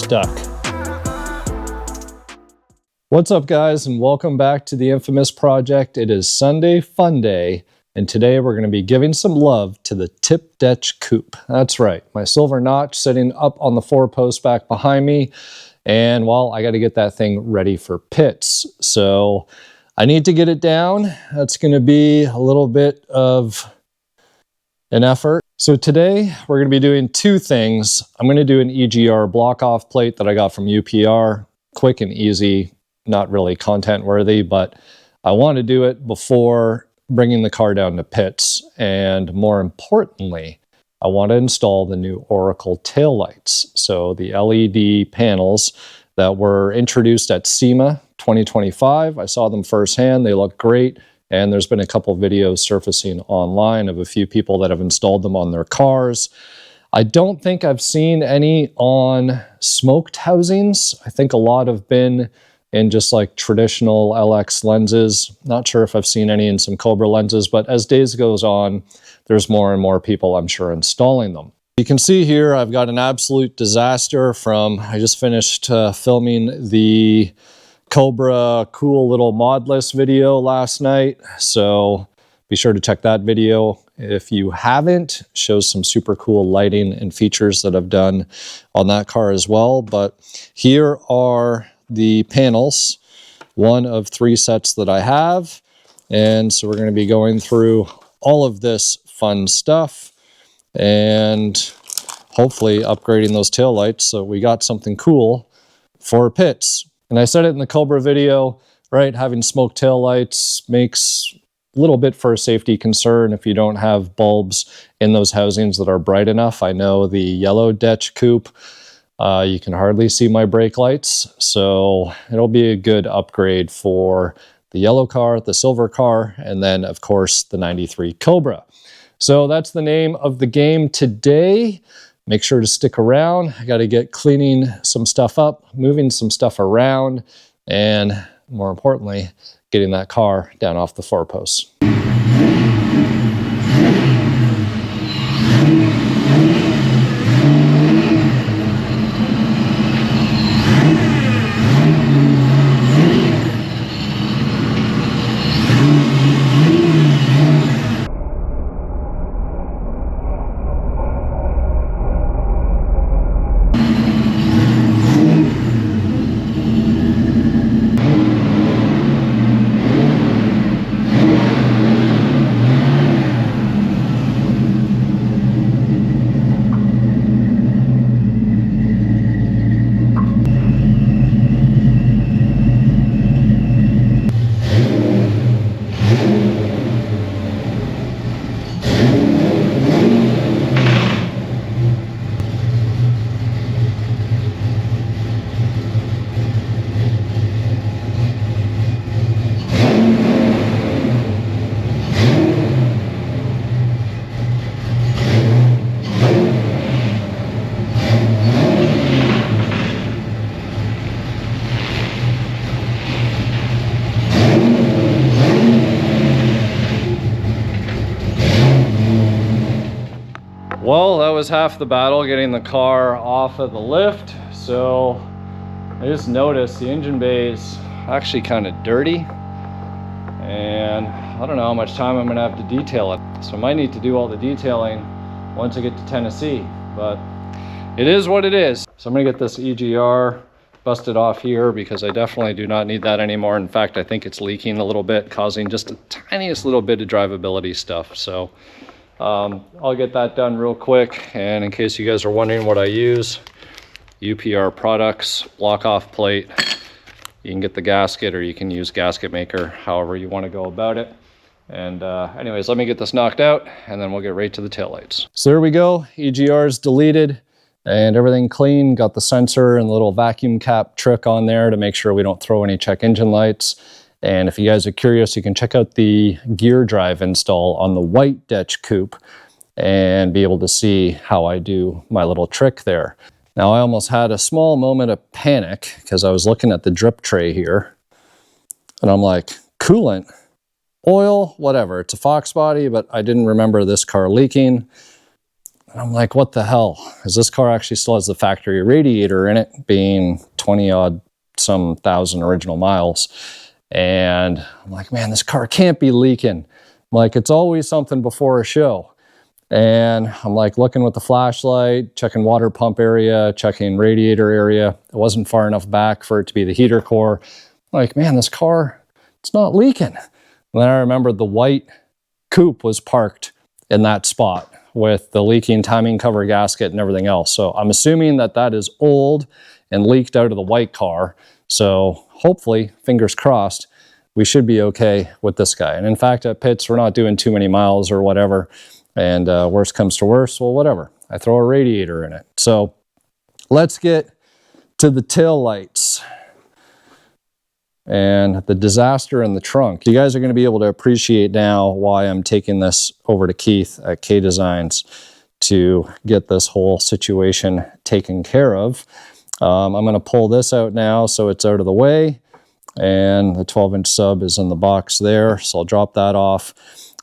stuck. What's up, guys, and welcome back to the infamous project. It is Sunday Fun Day, and today we're going to be giving some love to the tip ditch coupe. That's right, my silver notch sitting up on the 4-post back behind me, and well, I got to get that thing ready for pits. So I need to get it down. That's going to be a little bit of an effort. So today we're going to be doing two things. I'm going to do an EGR block off plate that I got from UPR, quick and easy. Not really content worthy, but I want to do it before bringing the car down to pits. And more importantly, I want to install the new Oracle taillights. So the LED panels that were introduced at SEMA 2025. I saw them firsthand. They look great. And there's been a couple videos surfacing online of a few people that have installed them on their cars. I don't think I've seen any on smoked housings. I think a lot have been in just like traditional LX lenses. Not sure if I've seen any in some Cobra lenses, but as days goes on, there's more and more people, I'm sure, installing them. You can see here, I've got an absolute disaster from, I just finished filming the Cobra cool little modless video last night. So be sure to check that video if you haven't. Shows some super cool lighting and features that I've done on that car as well. But here are the panels, one of 3 sets that I have. And so we're going to be going through all of this fun stuff and hopefully upgrading those taillights so we got something cool for pits. And I said it in the Cobra video, right? Having smoked taillights makes a little bit for a safety concern if you don't have bulbs in those housings that are bright enough. I know the yellow ditch coupe, you can hardly see my brake lights, so it'll be a good upgrade for the yellow car, the silver car, and then of course the 93 Cobra. So that's the name of the game today. Make sure to stick around. I got to get cleaning some stuff up, moving some stuff around, and more importantly, getting that car down off the 4-posts. Well, that was half the battle, getting the car off of the lift. So I just noticed the engine bay is actually kind of dirty, and I don't know how much time I'm gonna have to detail it. So I might need to do all the detailing once I get to Tennessee, but it is what it is. So I'm gonna get this EGR busted off here because I definitely do not need that anymore. In fact, I think it's leaking a little bit, causing just a tiniest little bit of drivability stuff. So I'll get that done real quick. And in case you guys are wondering what I use, UPR products, block off plate. You can get the gasket or you can use gasket maker, however you want to go about it. And anyways, let me get this knocked out and then we'll get right to the taillights. So there we go, EGR is deleted and everything clean. Got the sensor and the little vacuum cap trick on there to make sure we don't throw any check engine lights. And if you guys are curious, you can check out the gear drive install on the white ditch coupe and be able to see how I do my little trick there. Now, I almost had a small moment of panic because I was looking at the drip tray here and I'm like, coolant, oil, whatever. It's a Foxbody, but I didn't remember this car leaking. And I'm like, what the hell? Because this car actually still has the factory radiator in it, being 20 odd some thousand original miles. And I'm like, man, this car can't be leaking. I'm like, it's always something before a show. And I'm like looking with the flashlight, checking water pump area, checking radiator area. It wasn't far enough back for it to be the heater core. I'm like, man, this car, it's not leaking. And then I remembered the white coupe was parked in that spot with the leaking timing cover gasket and everything else. So I'm assuming that that is old and leaked out of the white car. So hopefully, fingers crossed, we should be okay with this guy. And in fact, at pits, we're not doing too many miles or whatever. And worst comes to worst, well, whatever. I throw a radiator in it. So let's get to the tail lights and the disaster in the trunk. You guys are going to be able to appreciate now why I'm taking this over to Keith at K Designs to get this whole situation taken care of. I'm going to pull this out now so it's out of the way, and the 12-inch sub is in the box there, so I'll drop that off.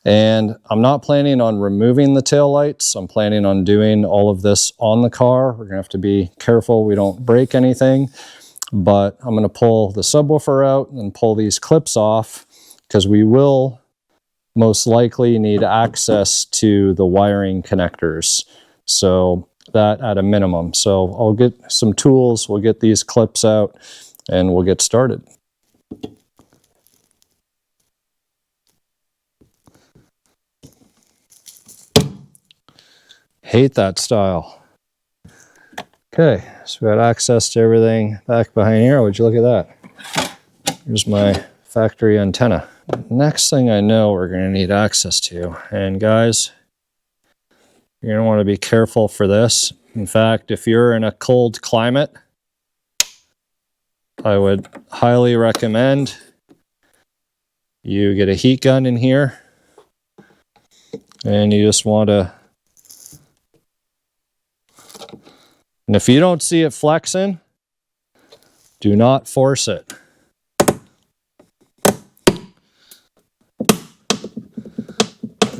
And I'm not planning on removing the tail lights. I'm planning on doing all of this on the car. We're going to have to be careful we don't break anything. But I'm going to pull the subwoofer out and pull these clips off, because we will most likely need access to the wiring connectors. So that at a minimum. So I'll get some tools, we'll get these clips out, and we'll get started. Hate that style. Okay, so we got access to everything back behind here. Would you look at that? Here's my factory antenna. Next thing I know we're going to need access to. And guys, you're going to want to be careful for this. In fact, if you're in a cold climate, I would highly recommend you get a heat gun in here. And you just want to... And if you don't see it flexing, do not force it.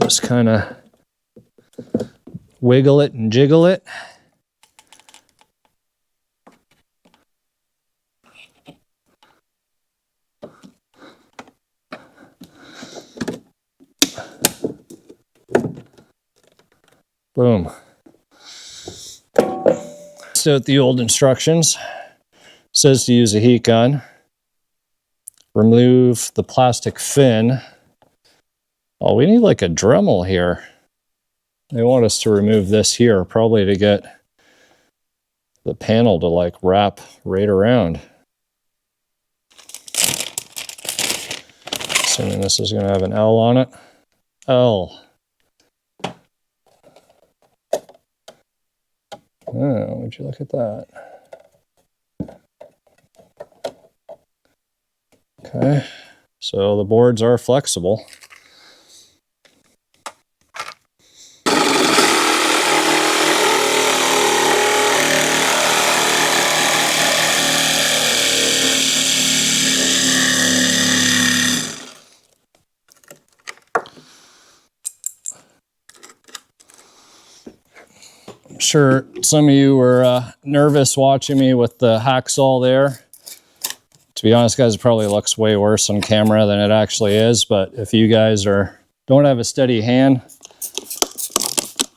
Just kind of wiggle it and jiggle it. Boom. Out the old instructions. It says to use a heat gun. Remove the plastic fin. Oh, we need like a Dremel here. They want us to remove this here, probably to get the panel to like wrap right around. Assuming this is going to have an L on it. L. Oh, would you look at that? Okay, so the boards are flexible. I'm sure some of you were nervous watching me with the hacksaw there. To be honest, guys, it probably looks way worse on camera than it actually is, but if you guys don't have a steady hand,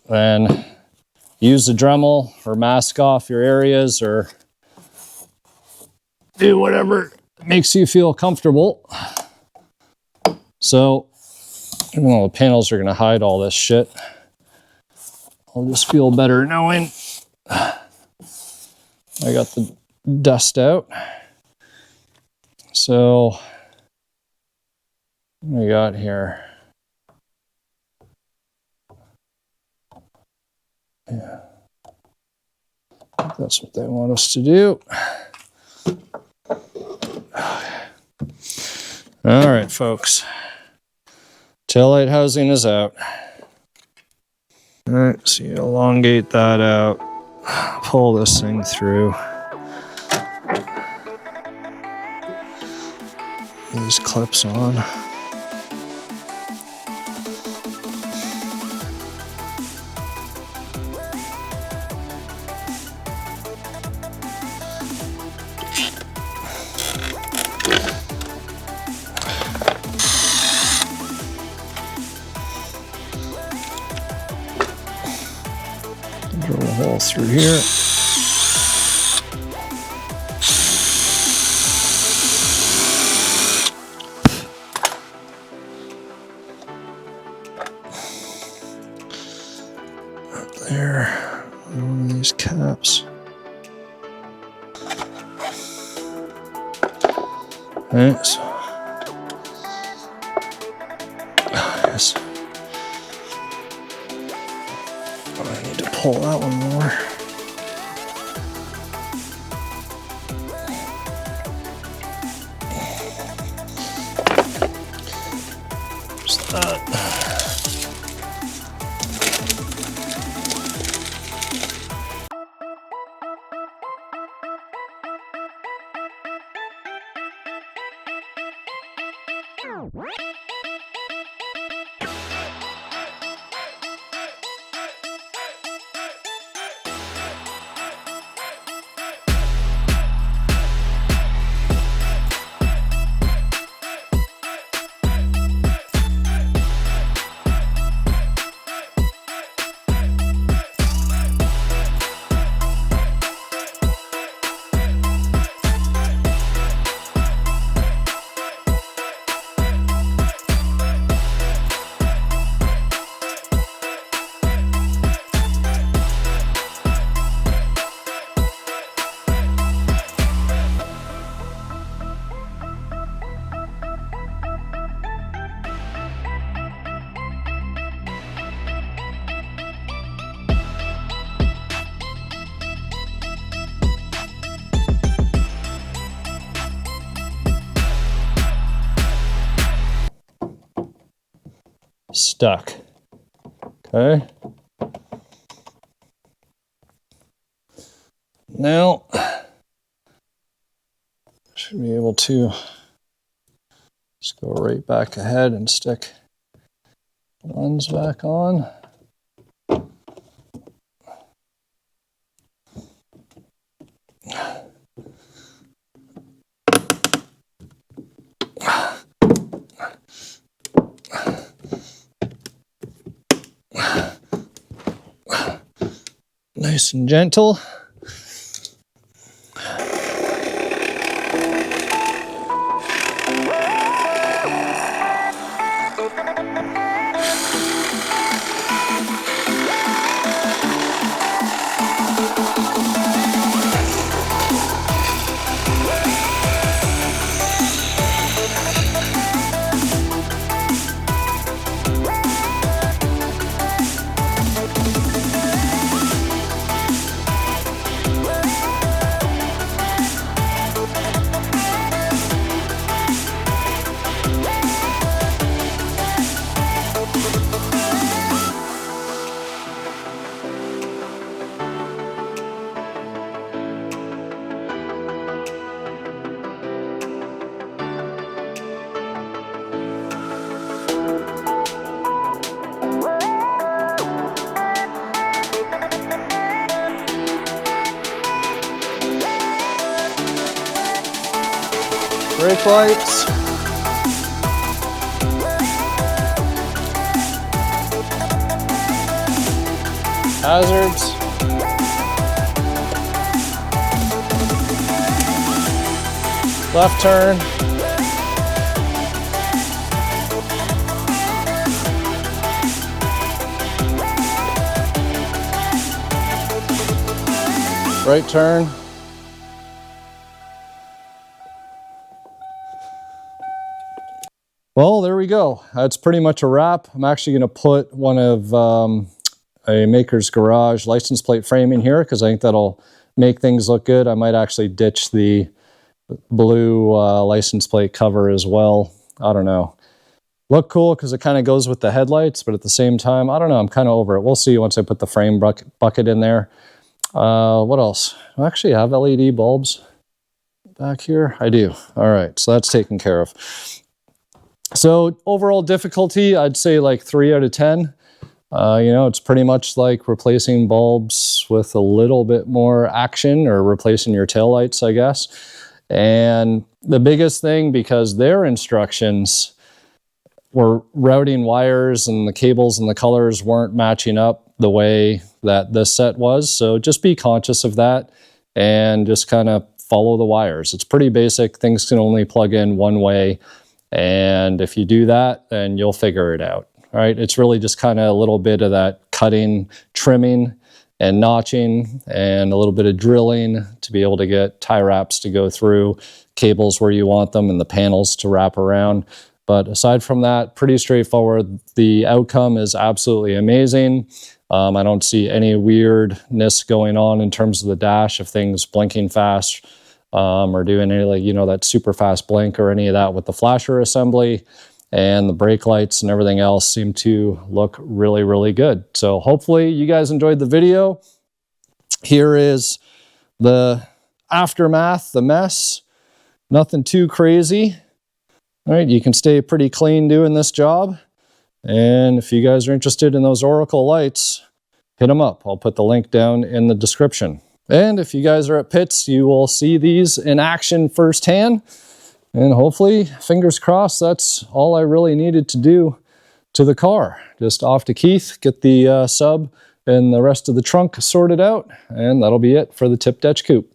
then use the Dremel or mask off your areas or do whatever makes you feel comfortable. So, even though the panels are going to hide all this shit, I'll just feel better knowing I got the dust out. So, what do we got here? Yeah, I think that's what they want us to do. All right, folks. Taillight housing is out. All right, so you elongate that out, pull this thing through. These clips on. hole through here. Right there, one of these caps. Alright, so yes. I need to pull that one more. Just that. Stuck. Okay. Now, should be able to just go right back ahead and stick the lens back on. Nice and gentle. Brake lights. Hazards. Left turn. Right turn. Well, there we go. That's pretty much a wrap. I'm actually going to put one of a Maker's Garage license plate framing here because I think that'll make things look good. I might actually ditch the blue license plate cover as well. I don't know. Look cool because it kind of goes with the headlights, but at the same time, I don't know. I'm kind of over it. We'll see once I put the frame bucket in there. What else? I actually have LED bulbs back here. I do. All right, so that's taken care of. So overall difficulty, I'd say like 3 out of 10. You know, it's pretty much like replacing bulbs with a little bit more action, or replacing your taillights, I guess. And the biggest thing, because their instructions were routing wires and the cables and the colors weren't matching up, the way that this set was. So just be conscious of that and just kind of follow the wires. It's pretty basic. Things can only plug in one way. And if you do that, then you'll figure it out. All right. It's really just kind of a little bit of that cutting, trimming, and notching, and a little bit of drilling to be able to get tie wraps to go through, cables where you want them, and the panels to wrap around. But aside from that, pretty straightforward. The outcome is absolutely amazing. I don't see any weirdness going on in terms of the dash, if things blinking fast or doing any, like, you know, that super fast blink or any of that with the flasher assembly. And the brake lights and everything else seem to look really, really good. So hopefully you guys enjoyed the video. Here is the aftermath, the mess. Nothing too crazy. All right, you can stay pretty clean doing this job. And if you guys are interested in those Oracle lights, hit them up. I'll put the link down in the description. And if you guys are at pits, you will see these in action firsthand. And hopefully, fingers crossed, that's all I really needed to do to the car. Just off to Keith, get the sub and the rest of the trunk sorted out, and that'll be it for the Tip Detch Coupe.